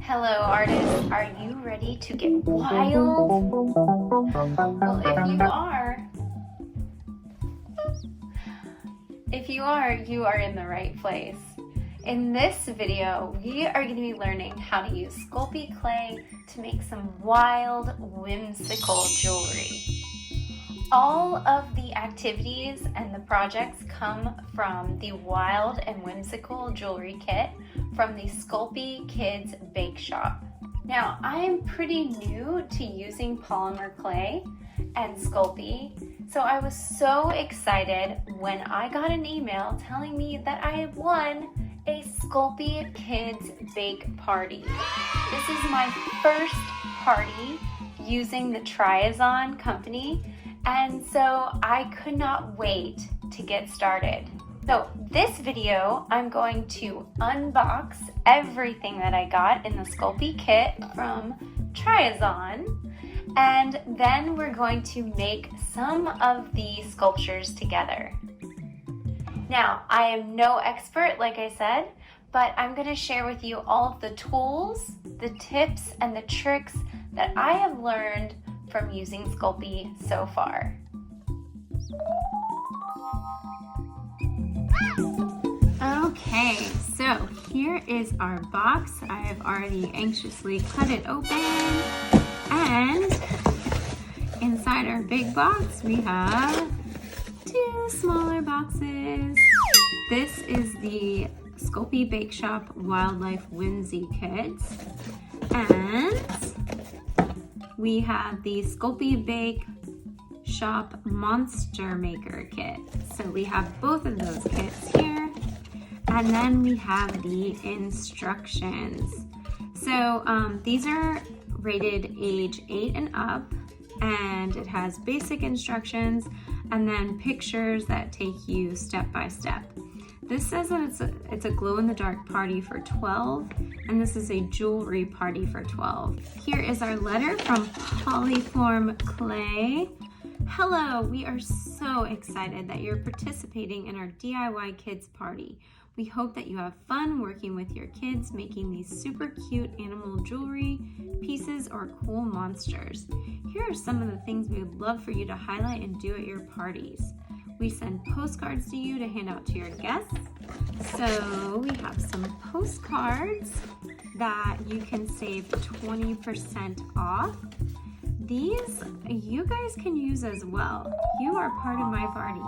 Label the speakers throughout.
Speaker 1: Hello artists, are you ready to get wild? Well, you are in the right place. In this video, we are going to be learning how to use Sculpey clay to make some wild, whimsical jewelry. All of the activities and the projects come from the Wild and Whimsical Jewelry Kit from the Sculpey Kids Bake Shop. Now, I am pretty new to using polymer clay and Sculpey, so I was so excited when I got an email telling me that I had won a Sculpey Kids Bake Party. This is my first party using the Tryazon company, and so I could not wait to get started. So this video, I'm going to unbox everything that I got in the Sculpey kit from Tryazon, and then we're going to make some of the sculptures together. Now, I am no expert, like I said, but I'm going to share with you all of the tools, the tips, and the tricks that I have learned from using Sculpey so far. Okay, so here is our box. I have already anxiously cut it open, and inside our big box we have two smaller boxes. This is the Sculpey Bake Shop Wildlife Whimsy Kit, and we have the Sculpey Bake Shop Monster Maker Kit. So we have both of those kits here. And then we have the instructions. So these are rated age 8 and up, and it has basic instructions and then pictures that take you step by step. This says that it's a glow-in-the-dark party for 12, and this is a jewelry party for 12. Here is our letter from Polyform Clay. Hello, we are so excited that you're participating in our DIY Kids Party. We hope that you have fun working with your kids making these super cute animal jewelry pieces or cool monsters. Here are some of the things we would love for you to highlight and do at your parties. We send postcards to you to hand out to your guests. So we have some postcards that you can save 20% off. These you guys can use as well. You are part of my party.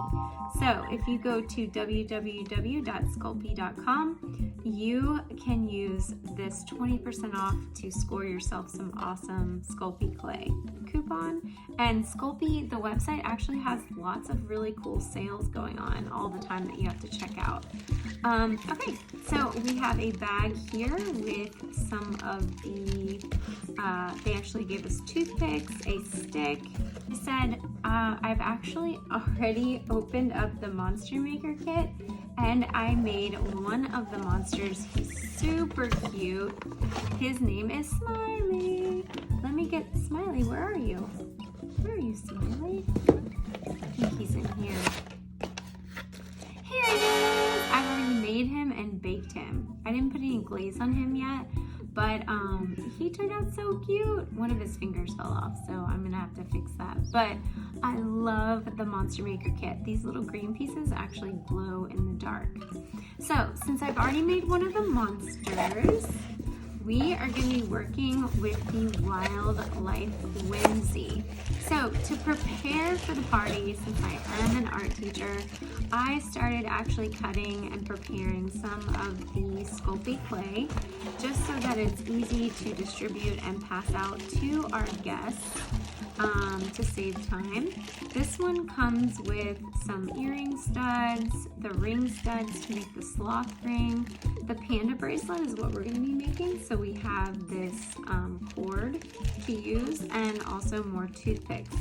Speaker 1: So if you go to www.sculpey.com, you can use this 20% off to score yourself some awesome Sculpey clay coupon. And Sculpey, the website, actually has lots of really cool sales going on all the time that you have to check out. Okay, so we have a bag here with some of the, they actually gave us toothpicks, a stick. They said, I've actually already opened up the Monster Maker kit, and I made one of the monsters. He's super cute. His name is Smiley. Let me get Smiley. Where are you? Where are you, Smiley? I think he's in here. Here he is. I've already made him and baked him. I didn't put any glaze on him yet, but he turned out so cute. One of his fingers fell off, so I'm gonna have to fix that. But I love the Monster Maker kit. These little green pieces actually glow in the dark. So since I've already made one of the monsters, we are going to be working with the Wildlife Whimsy. So to prepare for the party, since I am an art teacher, I started actually cutting and preparing some of the Sculpey clay just so that it's easy to distribute and pass out to our guests to save time. This one comes with some earring studs, the ring studs to make the sloth ring. The Panda Bracelet is what we're going to be making, so we have this cord to use and also more toothpicks.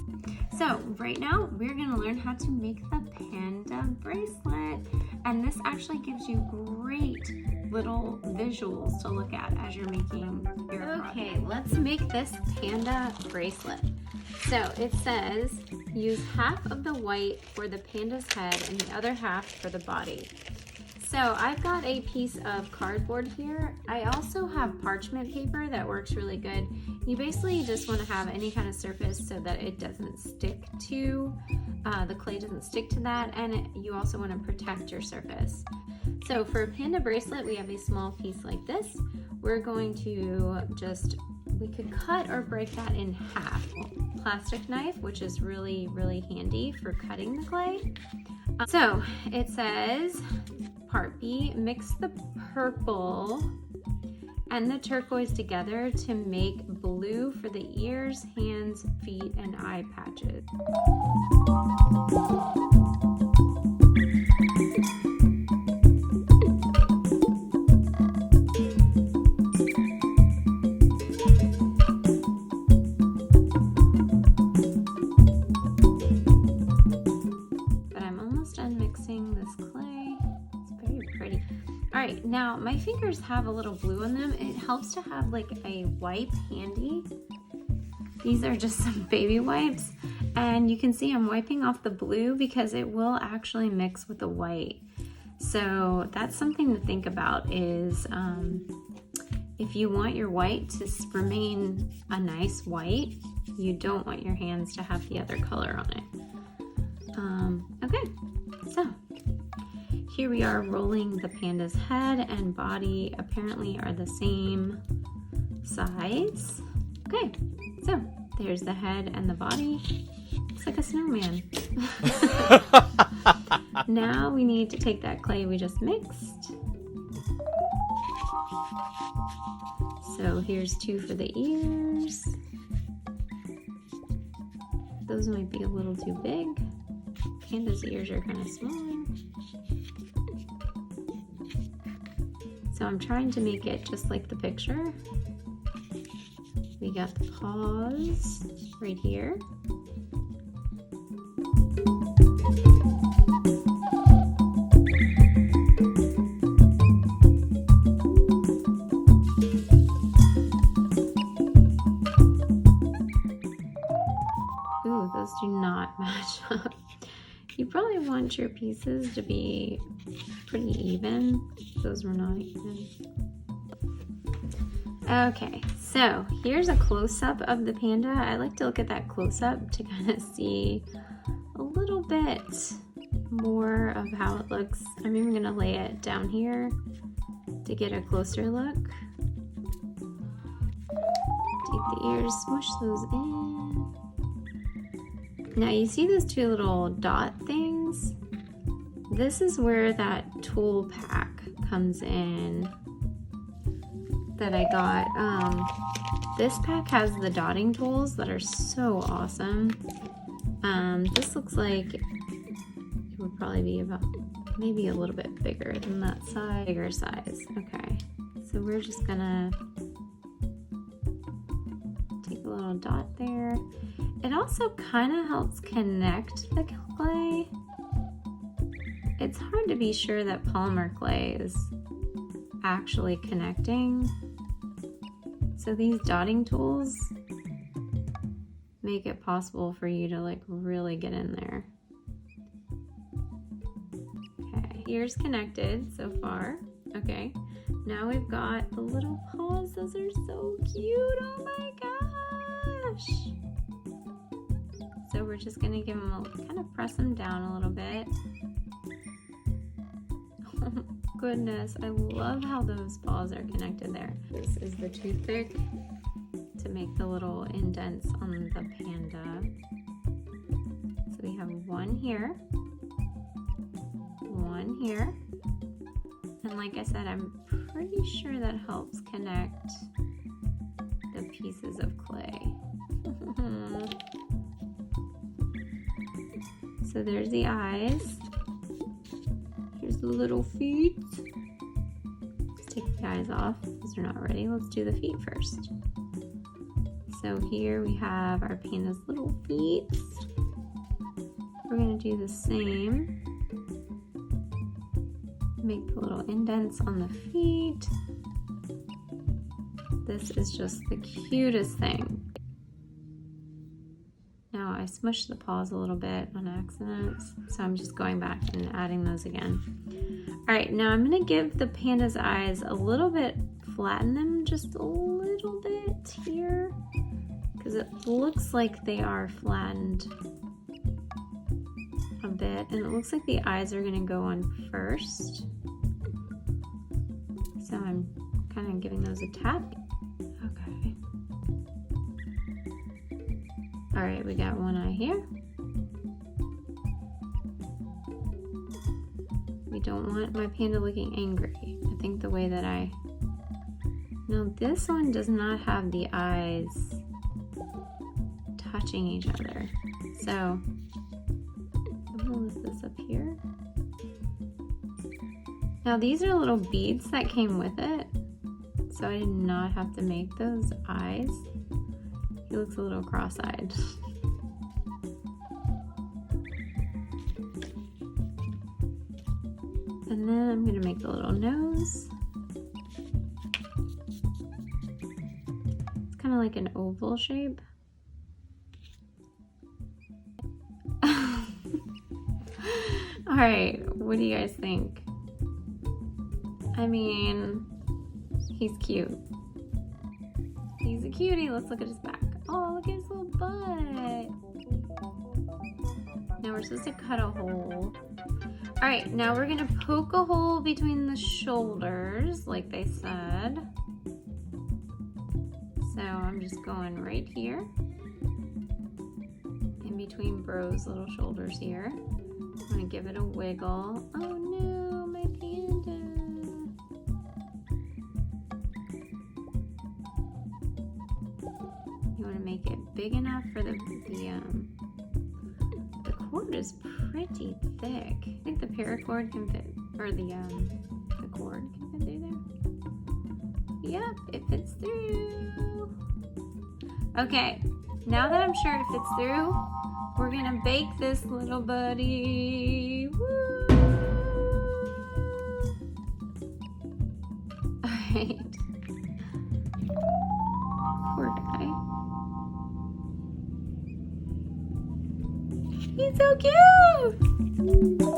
Speaker 1: So right now we're going to learn how to make the Panda Bracelet, and this actually gives you great little visuals to look at as you're making your project. Okay, let's make this Panda Bracelet. So it says use half of the white for the panda's head and the other half for the body. so I've got a piece of cardboard here. I also have parchment paper that works really good. You basically just want to have any kind of surface so that it doesn't stick to, the clay doesn't stick to that, and you also want to protect your surface. So for a panda bracelet, we have a small piece like this. We're going to we could cut or break that in half. Plastic knife, which is really, really handy for cutting the clay. So it says, part B, mix the purple and the turquoise together to make blue for the ears, hands, feet, and eye patches. Alright, now my fingers have a little blue on them. It helps to have like a wipe handy. These are just some baby wipes, and you can see I'm wiping off the blue because it will actually mix with the white. So that's something to think about is if you want your white to remain a nice white, you don't want your hands to have the other color on it. Okay, so here we are rolling the panda's head and body apparently are the same size. Okay, so there's the head and the body. Looks like a snowman. Now we need to take that clay we just mixed. So here's 2 for the ears. Those might be a little too big. Panda's ears are kind of smaller. So I'm trying to make it just like the picture. We got the paws right here. Ooh, those do not match up. You probably want your pieces to be pretty even. Those were not even. Okay, so here's a close-up of the panda. I like to look at that close-up to kind of see a little bit more of how it looks. I'm even gonna lay it down here to get a closer look. Take the ears, smush those in. Now you see those 2 little dot things? This is where that tool pack comes in that I got. This pack has the dotting tools that are so awesome. This looks like it would probably be about maybe a little bit bigger than that size. Bigger size. Okay, so we're just gonna take a little dot there. It also kind of helps connect the clay. It's hard to be sure that polymer clay is actually connecting. So these dotting tools make it possible for you to like really get in there. Okay, ears connected so far. Okay, now we've got the little paws. Those are so cute. Oh my gosh. So we're just gonna give them kind of press them down a little bit. Oh my goodness, I love how those paws are connected there. This is the toothpick to make the little indents on the panda. So we have one here, one here. And like I said, I'm pretty sure that helps connect the pieces of clay. So there's the eyes. Here's the little feet. Let's take the eyes off because they're not ready. Let's do the feet first. So here we have our panda's little feet. We're gonna do the same. Make the little indents on the feet. This is just the cutest thing. Now I smushed the paws a little bit on accident, so I'm just going back and adding those again. All right, now I'm gonna give the panda's eyes a little bit, flatten them just a little bit here, because it looks like they are flattened a bit, and it looks like the eyes are gonna go on first. So I'm kind of giving those a tap. Okay. All right, we got one eye here. We don't want my panda looking angry. I think the way that no, this one does not have the eyes touching each other. So I'm gonna lift this up here. Now these are little beads that came with it, so I did not have to make those eyes. He looks a little cross-eyed. And then I'm gonna make the little nose. It's kind of like an oval shape. All right, what do you guys think? I mean, he's cute. He's a cutie. Let's look at his back. Oh, look at his little butt. Now we're supposed to cut a hole. All right, now we're gonna poke a hole between the shoulders, like they said. So I'm just going right here, in between Bro's little shoulders here. I'm gonna give it a wiggle. Oh no, my panda. You wanna make it big enough for the cord is pretty thick. I think the paracord can fit, or the cord can fit through there. Yep, it fits through. Okay, now that I'm sure it fits through, we're gonna bake this little buddy. Woo! All right. Poor guy. He's so cute!